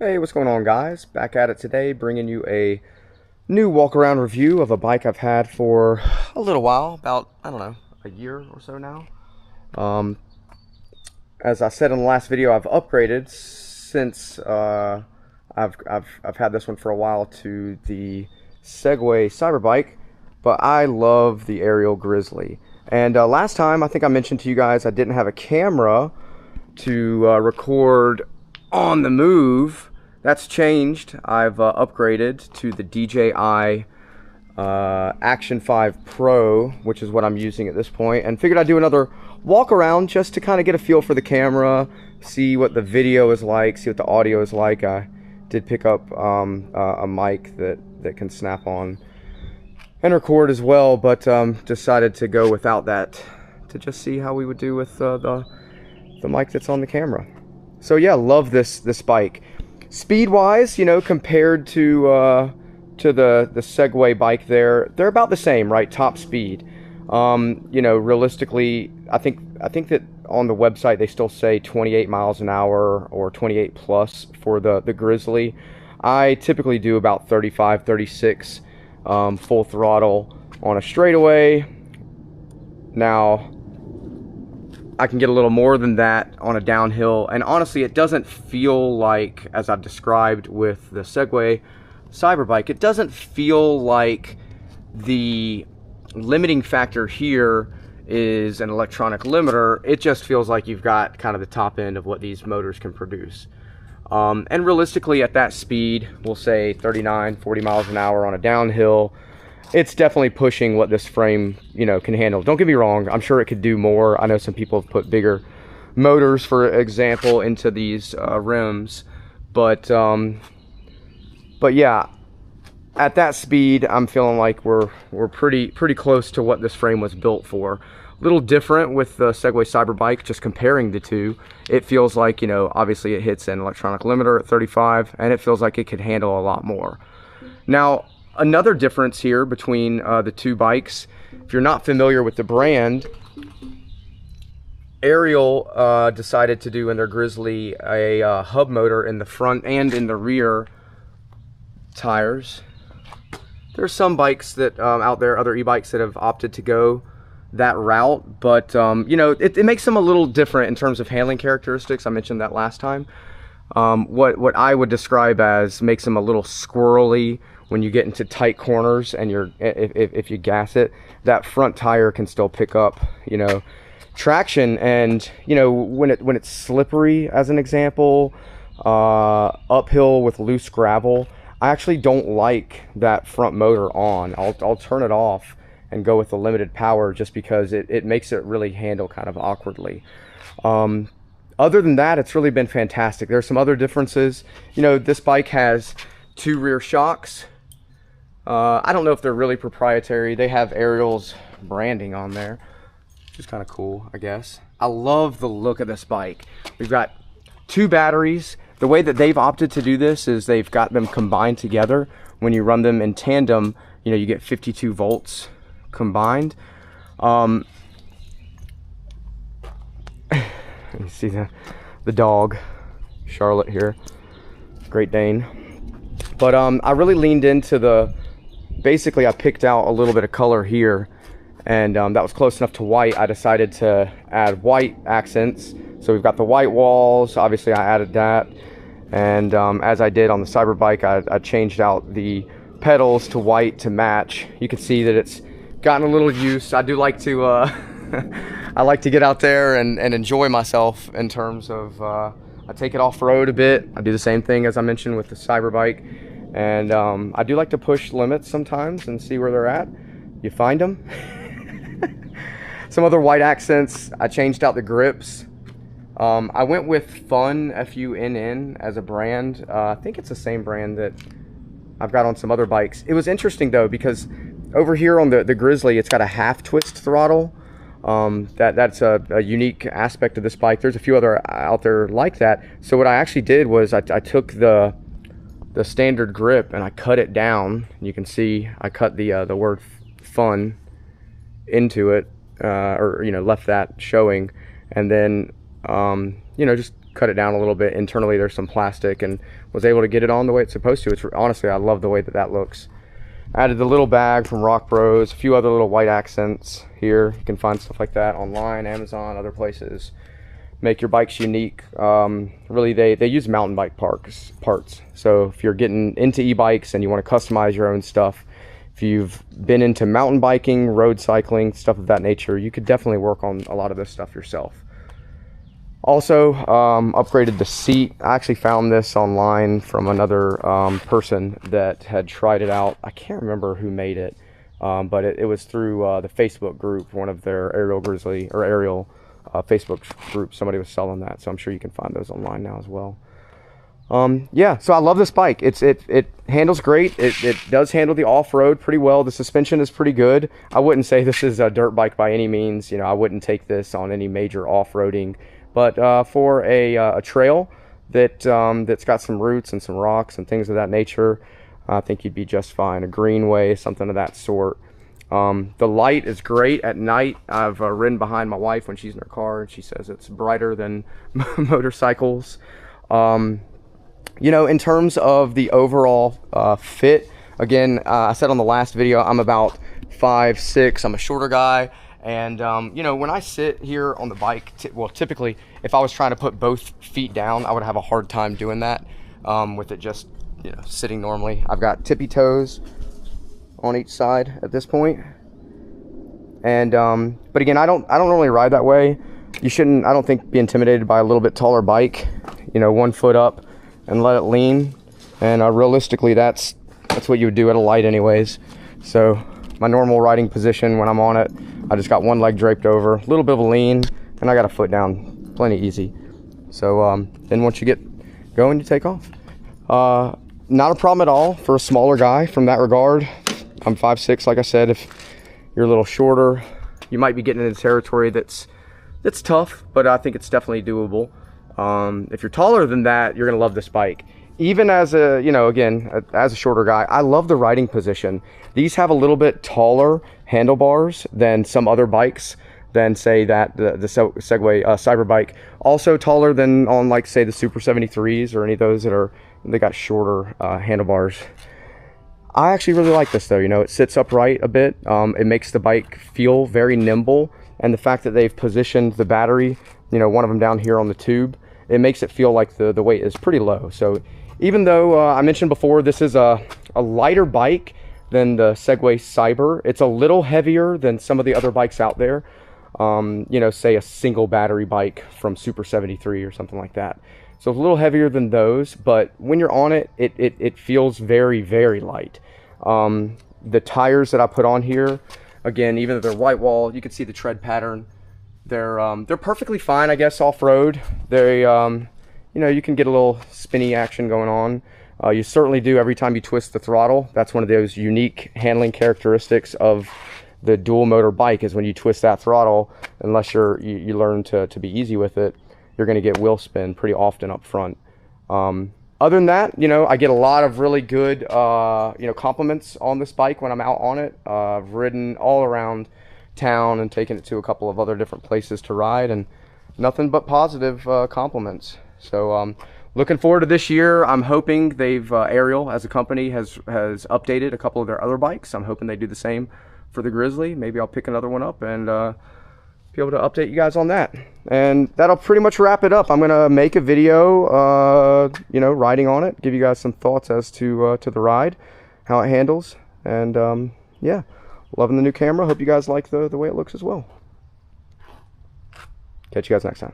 Hey, what's going on, guys? Back at it today, bringing you a new walk-around review of a bike I've had for a little while, about, I don't know, a year or so now. Um, as I said in the last video, I've upgraded since I've had this one for a while to the Segway Cyberbike, but I love the Ariel Grizzly. And last time, I think I mentioned to you guys I didn't have a camera to record on the move. That's changed. I've upgraded to the DJI Action 5 Pro, which is what I'm using at this point, and figured I'd do another walk around just to kind of get a feel for the camera, see what the video is like, see what the audio is like. I did pick up a mic that can snap on and record as well, but decided to go without that to just see how we would do with the mic that's on the camera. So yeah, love this bike. Speed-wise, you know, compared to the Segway bike, they're about the same, right? Top speed. You know, realistically, I think that on the website they still say 28 miles an hour or 28 plus for the Grizzly. I typically do about 35, 36 full throttle on a straightaway. Now, I can get a little more than that on a downhill, and honestly it doesn't feel like, as I've described with the Segway Cyberbike, it doesn't feel like the limiting factor here is an electronic limiter. It just feels like you've got kind of the top end of what these motors can produce. And realistically at that speed, we'll say 39, 40 miles an hour on a downhill, it's definitely pushing what this frame, you know, can handle. Don't get me wrong, I'm sure it could do more. I know some people have put bigger motors, for example, into these rims, but yeah, at that speed, I'm feeling like we're pretty close to what this frame was built for. A little different with the Segway Cyberbike, just comparing the two. It feels like, you know, obviously it hits an electronic limiter at 35, and it feels like it could handle a lot more. Now, another difference here between the two bikes, if you're not familiar with the brand, Ariel decided to do in their Grizzly a hub motor in the front and in the rear tires. There's some bikes that out there, other e-bikes that have opted to go that route, but you know, it makes them a little different in terms of handling characteristics. I mentioned that last time. What I would describe as makes them a little squirrely when you get into tight corners, and if you gas it, that front tire can still pick up, you know, traction. And you know, when it's slippery, as an example, uphill with loose gravel, I actually don't like that front motor on. I'll turn it off and go with the limited power, just because it makes it really handle kind of awkwardly. Other than that, it's really been fantastic. There's some other differences. You know, this bike has 2 rear shocks. I don't know if they're really proprietary. They have Ariel's branding on there, which is kind of cool, I guess. I love the look of this bike. We've got 2 batteries. The way that they've opted to do this is they've got them combined together. When you run them in tandem, you know, you get 52 volts combined. You see the dog, Charlotte here, Great Dane. But I really leaned into basically I picked out a little bit of color here, and that was close enough to white. I decided to add white accents. So we've got the white walls, obviously I added that. And as I did on the Cyberbike, I changed out the pedals to white to match. You can see that it's gotten a little use. I do like to I like to get out there and enjoy myself in terms of I take it off-road a bit. I do the same thing as I mentioned with the Cyberbike, and I do like to push limits sometimes and see where they're at. You find them. Some other white accents, I changed out the grips. I went with Fun, F-U-N-N, as a brand. I think it's the same brand that I've got on some other bikes. It was interesting though, because over here on the Grizzly, it's got a half twist throttle. That's a unique aspect of this bike. There's a few other out there like that. So what I actually did was I took the standard grip and I cut it down. You can see I cut the word Fun into it, or you know, left that showing, and then you know, just cut it down a little bit. Internally there's some plastic, and was able to get it on the way it's supposed to. It's honestly, I love the way that looks. Added the little bag from Rock Bros, a few other little white accents here. You can find stuff like that online, Amazon, other places. Make your bikes unique. Really, they use mountain bike parts. So if you're getting into e-bikes and you want to customize your own stuff, if you've been into mountain biking, road cycling, stuff of that nature, you could definitely work on a lot of this stuff yourself. Also, upgraded the seat. I actually found this online from another person that had tried it out. I can't remember who made it, but it was through the Facebook group, one of their Ariel Grizzly or Ariel Facebook group. Somebody was selling that, so I'm sure you can find those online now as well. Yeah, so I love this bike. It handles great. It does handle the off-road pretty well. The suspension is pretty good. I wouldn't say this is a dirt bike by any means. You know, I wouldn't take this on any major off-roading. But for a trail that's got some roots and some rocks and things of that nature, I think you'd be just fine. A greenway, something of that sort. The light is great at night. I've ridden behind my wife when she's in her car, and she says it's brighter than motorcycles. You know, in terms of the overall fit, again, I said on the last video, I'm about 5'6". I'm a shorter guy. And, you know, when I sit here on the bike, well, typically, if I was trying to put both feet down, I would have a hard time doing that with it just, you know, sitting normally. I've got tippy toes on each side at this point. And, but again, I don't normally ride that way. You shouldn't, I don't think, be intimidated by a little bit taller bike. You know, 1 foot up and let it lean. And realistically, that's what you would do at a light anyways. So my normal riding position when I'm on it, I just got one leg draped over, a little bit of a lean, and I got a foot down, plenty easy. So then once you get going, you take off. Not a problem at all for a smaller guy from that regard. I'm 5'6", like I said. If you're a little shorter, you might be getting into territory that's tough, but I think it's definitely doable. If you're taller than that, you're gonna love this bike. Even as a, you know, again, as a shorter guy, I love the riding position. These have a little bit taller handlebars than some other bikes, than say that the Segway Cyber bike. Also taller than on, like, say, the Super 73s or any of those they got shorter handlebars. I actually really like this though. You know, it sits upright a bit. It makes the bike feel very nimble, and the fact that they've positioned the battery, you know, one of them down here on the tube, it makes it feel like the weight is pretty low. So even though I mentioned before this is a lighter bike than the Segway Cyber, it's a little heavier than some of the other bikes out there. You know, say a single battery bike from Super 73 or something like that. So it's a little heavier than those, but when you're on it, it feels very, very light. The tires that I put on here, again, even though they're white wall, you can see the tread pattern. They're perfectly fine, I guess, off-road. They you know, you can get a little spinny action going on. You certainly do every time you twist the throttle. That's one of those unique handling characteristics of the dual motor bike, is when you twist that throttle, unless you learn to be easy with it, you're going to get wheel spin pretty often up front. Other than that, you know, I get a lot of really good, you know, compliments on this bike when I'm out on it. I've ridden all around town and taken it to a couple of other different places to ride, and nothing but positive compliments. So looking forward to this year. I'm hoping they've Ariel as a company has updated a couple of their other bikes. I'm hoping they do the same for the Grizzly. Maybe I'll pick another one up and be able to update you guys on that. And that'll pretty much wrap it up. I'm gonna make a video, you know, riding on it, give you guys some thoughts as to the ride, how it handles, and yeah, loving the new camera. Hope you guys like the way it looks as well. Catch you guys next time.